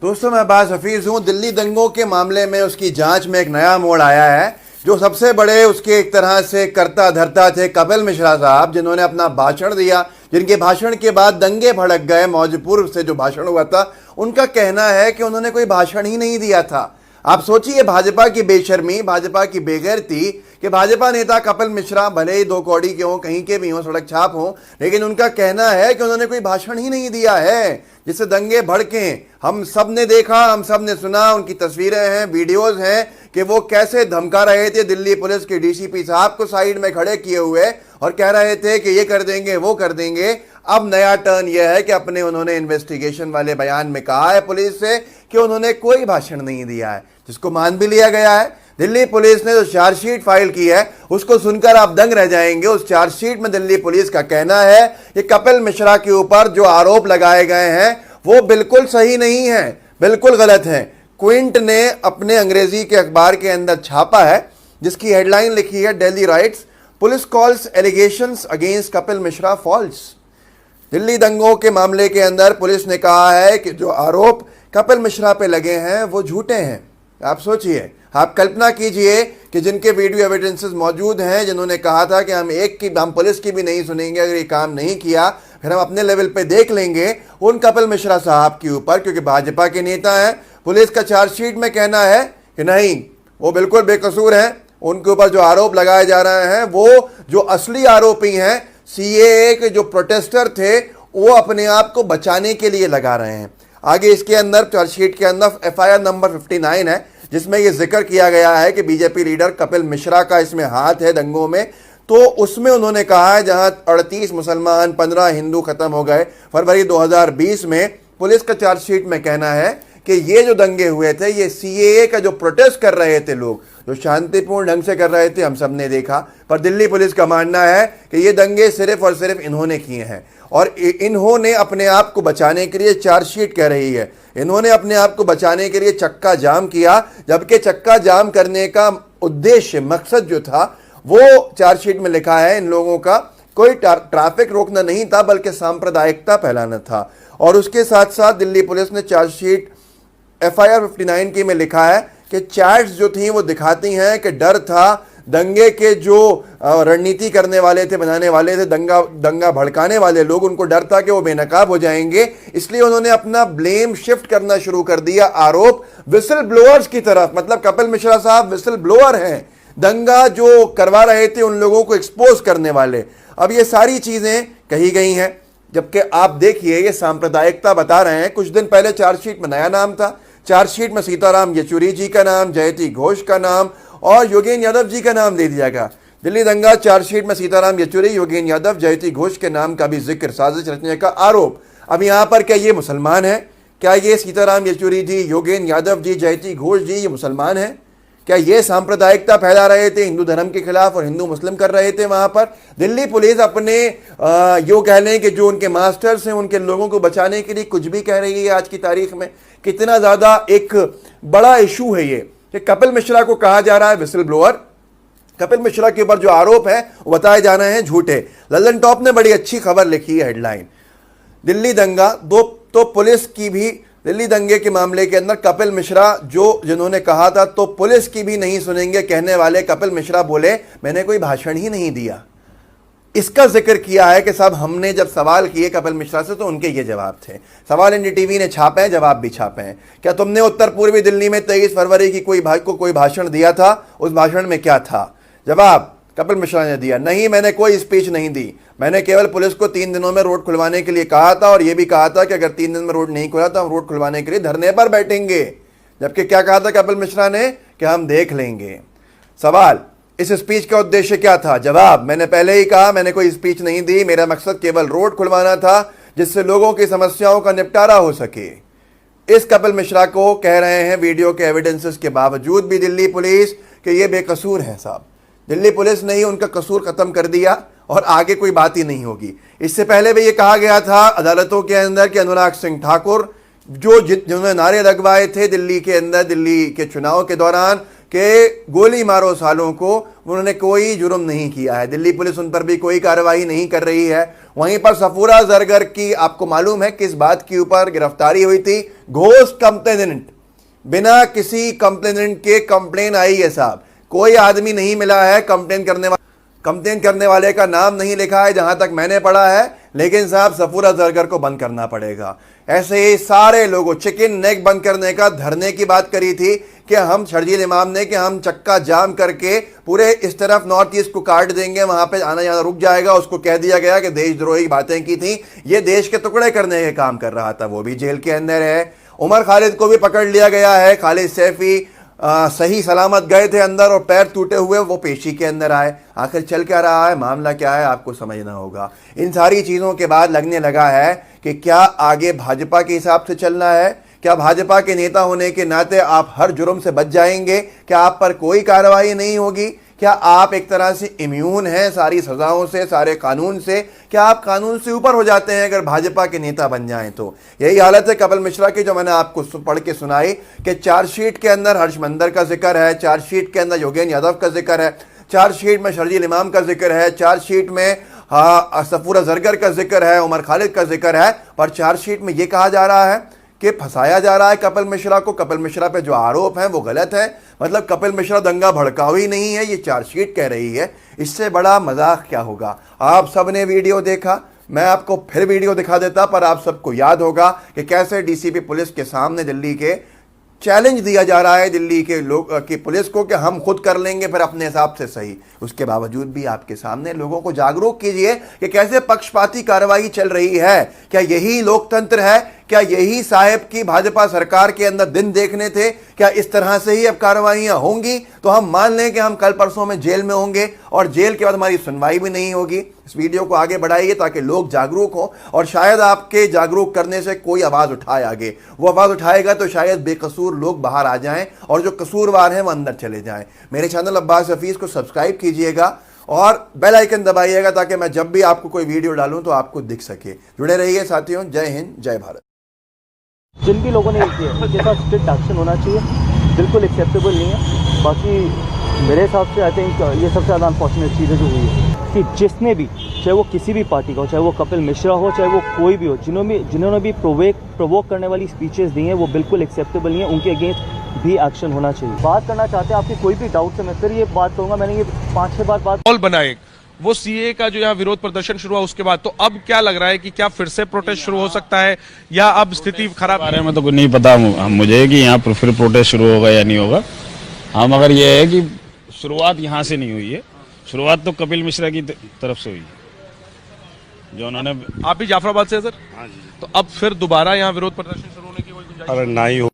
दोस्तों, मैं अब्बास हफीज़ हूँ। दिल्ली दंगों के मामले में उसकी जांच में एक नया मोड़ आया है। जो सबसे बड़े उसके एक तरह से कर्ता धर्ता थे कपिल मिश्रा साहब, जिन्होंने अपना भाषण दिया, जिनके भाषण के बाद दंगे भड़क गए। मौजपूर से जो भाषण हुआ था, उनका कहना है कि उन्होंने कोई भाषण ही नहीं दिया था। आप सोचिए, भाजपा की बेशर्मी, भाजपा की बेगैरती कि भाजपा नेता कपिल मिश्रा भले ही दो कौड़ी के हों, कहीं के भी हों, सड़क छाप हों, लेकिन उनका कहना है कि उन्होंने कोई भाषण ही नहीं दिया है जिससे दंगे भड़के। हम सब ने देखा, हम सब ने सुना, उनकी तस्वीरें हैं, वीडियोस हैं कि वो कैसे धमका रहे थे दिल्ली पुलिस के डीसीपी साहब को साइड में खड़े किए हुए और कह रहे थे कि ये कर देंगे, वो कर देंगे। अब नया टर्न यह है कि अपने उन्होंने इन्वेस्टिगेशन वाले बयान में कहा है पुलिस से कि उन्होंने कोई भाषण नहीं दिया है, जिसको मान भी लिया गया है। दिल्ली पुलिस ने जो चार्जशीट फाइल की है उसको सुनकर आप दंग रह जाएंगे। उस चार्जशीट में दिल्ली पुलिस का कहना है कि कपिल मिश्रा के ऊपर जो आरोप लगाए गए हैं वो बिल्कुल सही नहीं है, बिल्कुल गलत है। क्विंट ने अपने अंग्रेजी के अखबार के अंदर छापा है, जिसकी हेडलाइन लिखी है, Delhi riots police calls allegations against Kapil Mishra false. Delhi दंगों के मामले के अंदर पुलिस ने कहा है कि जो आरोप कपिल मिश्रा पे लगे हैं वो झूठे हैं। आप सोचिए, आप कल्पना कीजिए कि जिनके वीडियो एविडेंसेस मौजूद हैं, जिन्होंने कहा था कि हम पुलिस की भी नहीं सुनेंगे, अगर ये काम नहीं किया फिर हम अपने लेवल पे देख लेंगे, उन कपिल मिश्रा साहब के ऊपर, क्योंकि भाजपा के नेता हैं, पुलिस का चार्जशीट में कहना है कि नहीं, वो बिल्कुल बेकसूर हैं। उनके ऊपर जो आरोप लगाए जा रहे हैं वो जो असली आरोपी हैं, सीएए के जो प्रोटेस्टर थे, वो अपने आप को बचाने के लिए लगा रहे हैं। आगे इसके अंदर चार्जशीट के अंदर एफआईआर नंबर 59 है, जिसमें यह जिक्र किया गया है कि बीजेपी लीडर कपिल मिश्रा का इसमें हाथ है दंगों में। तो उसमें उन्होंने कहा है जहां 38 मुसलमान 15 हिंदू खत्म हो गए फरवरी 2020 में, पुलिस का चार्जशीट में कहना है कि ये जो दंगे हुए थे, ये सीएए का जो प्रोटेस्ट कर रहे थे लोग, जो शांतिपूर्ण ढंग से कर रहे थे, हम सब ने देखा। पर दिल्ली पुलिस का मानना है कि ये दंगे सिर्फ और सिर्फ इन्होंने किए हैं और इन्होंने अपने आप को बचाने के लिए, चार्जशीट कह रही है, इन्होंने अपने आप को बचाने के लिए चक्का जाम किया, जबकि चक्का जाम करने का उद्देश्य, मकसद जो था वो चार्जशीट में लिखा है, इन लोगों का कोई ट्रैफिक रोकना नहीं था बल्कि सांप्रदायिकता फैलाना था। और उसके साथ साथ दिल्ली पुलिस ने चार्जशीट एफआईआर 59 की में लिखा है कि चैट्स जो थी वो दिखाती हैं कि डर था, दंगे के जो रणनीति करने वाले थे, बनाने वाले थे, दंगा भड़काने वाले लोग, उनको डर था कि वो बेनकाब हो जाएंगे, इसलिए उन्होंने अपना ब्लेम शिफ्ट करना शुरू कर दिया, आरोप विसल ब्लोअर्स की तरफ। मतलब कपिल मिश्रा साहब विसल ब्लोअर हैं, दंगा जो करवा रहे थे उन लोगों को एक्सपोज करने वाले। अब ये सारी चीजें कही गई हैं, जबकि आप देखिए ये सांप्रदायिकता बता रहे हैं। कुछ दिन पहले चार्जशीट में नया नाम था, चार्जशीट में सीताराम येचुरी जी का नाम, जयती घोष का नाम और योगेंद्र यादव जी का नाम दे दिया गया। दिल्ली दंगा चार्जशीट में सीताराम येचुरी, योगेंद्र यादव, जयती घोष के नाम का भी जिक्र, साजिश रचने का आरोप। अब यहां पर क्या ये मुसलमान है? क्या ये सीताराम येचुरी जी, योगेंद्र यादव जी, जयती घोष जी ये मुसलमान है? क्या ये सांप्रदायिकता फैला रहे थे हिंदू धर्म के खिलाफ और हिंदू मुस्लिम कर रहे थे? वहां पर दिल्ली पुलिस अपने यो कह लें कि जो उनके मास्टर्स हैं, उनके लोगों को बचाने के लिए कुछ भी कह रही है। आज की तारीख में कितना ज्यादा एक बड़ा इशू है ये कि कपिल मिश्रा को कहा जा रहा है विसल ब्लोअर। कपिल मिश्रा के ऊपर जो आरोप है वो बताए जा रहे हैं झूठे। लल्लन टॉप ने बड़ी अच्छी खबर लिखी है, हेडलाइन, दिल्ली दंगा दो तो पुलिस की भी, दिल्ली दंगे के मामले के अंदर कपिल मिश्रा जिन्होंने कहा था तो पुलिस की भी नहीं सुनेंगे कहने वाले कपिल मिश्रा बोले मैंने कोई भाषण ही नहीं दिया। इसका जिक्र किया है कि साहब हमने जब सवाल किए कपिल मिश्रा से तो उनके ये जवाब थे। सवाल एनडीटीवी ने छापे हैं, जवाब भी छापे हैं। क्या तुमने उत्तर पूर्वी दिल्ली में 23 फरवरी की कोई भाषण दिया था? उस भाषण में क्या था? जवाब कपिल मिश्रा ने दिया, नहीं मैंने कोई स्पीच नहीं दी, मैंने केवल पुलिस को 3 दिनों में रोड खुलवाने के लिए कहा था और यह भी कहा था कि अगर 3 दिन में रोड नहीं खुला तो हम रोड खुलवाने के लिए धरने पर बैठेंगे। जबकि क्या कहा था कपिल मिश्रा ने कि हम देख लेंगे। सवाल, इस स्पीच का उद्देश्य क्या था? जवाब, मैंने पहले ही कहा मैंने कोई स्पीच नहीं दी, मेरा मकसद केवल रोड खुलवाना था जिससे लोगों की समस्याओं का निपटारा हो सके। इस कपिल मिश्रा को कह रहे हैं वीडियो के एविडेंसेस के बावजूद भी दिल्ली पुलिस कि ये बेकसूर हैं। साहब दिल्ली पुलिस ने ही उनका कसूर खत्म कर दिया और आगे कोई बात ही नहीं होगी। इससे पहले भी ये कहा गया था अदालतों के अंदर कि अनुराग सिंह ठाकुर जिन्होंने नारे लगवाए थे दिल्ली के अंदर, दिल्ली के चुनाव के दौरान, कि गोली मारो सालों को, उन्होंने कोई जुर्म नहीं किया है। दिल्ली पुलिस उन पर भी कोई कार्रवाई नहीं कर रही है। वहीं पर सफूरा जरगर की आपको मालूम है किस बात के ऊपर गिरफ्तारी हुई थी? घोस्ट कंप्लेनेंट, बिना किसी कंप्लेनेंट के कंप्लेन आई है साहब। कोई आदमी नहीं मिला है कंप्लेन करने वाले का नाम नहीं लिखा है जहां तक मैंने पढ़ा है, लेकिन साहब सफूरा जरगर को बंद करना पड़ेगा। ऐसे ही सारे लोगों, चिकन नेक बंद करने का धरने की बात करी थी कि हम शर्जील इमाम ने कि हम चक्का जाम करके पूरे इस तरफ नॉर्थ ईस्ट को काट देंगे, वहां पे आना जाना रुक जाएगा। उसको कह दिया गया कि देशद्रोही बातें की थी, ये देश के टुकड़े करने के काम कर रहा था, वो भी जेल के अंदर है। उमर खालिद को भी पकड़ लिया गया है। खालिद सैफी सही सलामत गए थे अंदर और पैर टूटे हुए वो पेशी के अंदर आए। आखिर चल क्या रहा है, मामला क्या है, आपको समझना होगा। इन सारी चीज़ों के बाद लगने लगा है कि क्या आगे भाजपा के हिसाब से चलना है? क्या भाजपा के नेता होने के नाते आप हर जुर्म से बच जाएंगे? क्या आप पर कोई कार्रवाई नहीं होगी? क्या आप एक तरह से इम्यून हैं सारी सजाओं से, सारे कानून से? क्या आप कानून से ऊपर हो जाते हैं अगर भाजपा के नेता बन जाएं तो? यही हालत है कपिल मिश्रा की, जो मैंने आपको पढ़ के सुनाई कि चार्जशीट के अंदर हर्ष मंदर का जिक्र है, चार्जशीट के अंदर योगेंद्र यादव का जिक्र है, चार्जशीट में शर्जील इमाम का जिक्र है, चार्जशीट में सफूरा जरगर का जिक्र है, उमर खालिद का जिक्र है, पर चार्जशीट में यह कहा जा रहा है कि फंसाया जा रहा है कपिल मिश्रा को। कपिल मिश्रा पे जो आरोप हैं वो गलत है, मतलब कपिल मिश्रा दंगा भड़काऊ ही नहीं है, ये चार्जशीट कह रही है। इससे बड़ा मजाक क्या होगा? आप सब ने वीडियो देखा, मैं आपको फिर वीडियो दिखा देता, पर आप सबको याद होगा कि कैसे डीसीपी पुलिस के सामने दिल्ली के चैलेंज दिया जा रहा है दिल्ली के लोग की पुलिस को कि हम खुद कर लेंगे फिर अपने हिसाब से सही। उसके बावजूद भी आपके सामने लोगों को जागरूक कीजिए कि कैसे पक्षपाती कार्रवाई चल रही है। क्या यही लोकतंत्र है? क्या यही साहेब की भाजपा सरकार के अंदर दिन देखने थे? क्या इस तरह से ही अब कार्रवाइयां होंगी तो हम मान लें कि हम कल परसों में जेल में होंगे और जेल के बाद हमारी सुनवाई भी नहीं होगी? इस वीडियो को आगे बढ़ाइए ताकि लोग जागरूक हों और शायद आपके जागरूक करने से कोई आवाज़ उठाए आगे। वो आवाज़ उठाएगा तो शायद बेकसूर लोग बाहर आ जाएं और जो कसूरवार हैं वो अंदर चले जाएं। मेरे चैनल अब्बास हफीज़ को सब्सक्राइब कीजिएगा और बेल आइकन दबाइएगा ताकि मैं जब भी आपको कोई वीडियो डालूं तो आपको दिख सके। जुड़े रहिए साथियों। जय हिंद, जय भारत। जिन भी लोगों ने किया उनके साथ स्ट्रिक्ट एक्शन होना चाहिए, बिल्कुल एक्सेप्टेबल नहीं है। बाकी मेरे हिसाब से आई थिंक ये सबसे ज़्यादा अनफॉर्चुनेट चीज़ है जो हुई है कि जिसने भी, चाहे वो किसी भी पार्टी का हो, चाहे वो कपिल मिश्रा हो, चाहे वो कोई भी हो, जिन्होंने भी प्रोवोक करने वाली स्पीचेस दी हैं वो बिल्कुल एक्सेप्टेबल नहीं है। उनके अगेंस्ट भी एक्शन होना चाहिए। बात करना चाहते हैं आपकी कोई भी डाउट से, मैं फिर ये बात कहूँगा, मैंने ये 5-6 बार बात बनाए वो सीए का जो यहाँ विरोध प्रदर्शन शुरू हुआ उसके बाद, तो अब क्या लग रहा है कि क्या फिर से प्रोटेस्ट शुरू हो सकता है या अब स्थिति खराब? बारे में तो कुछ नहीं पता मुझे कि यहाँ पर फिर प्रोटेस्ट शुरू होगा या नहीं होगा। हाँ, मगर ये है कि शुरुआत यहाँ से नहीं हुई है, शुरुआत तो कपिल मिश्रा की तरफ से हुई है जो उन्होंने। आप भी जाफराबाद से है सर? हाँ जी। तो अब फिर दोबारा यहाँ विरोध प्रदर्शन शुरू होने की कोई गुंजाइश? अरे ना ही हो।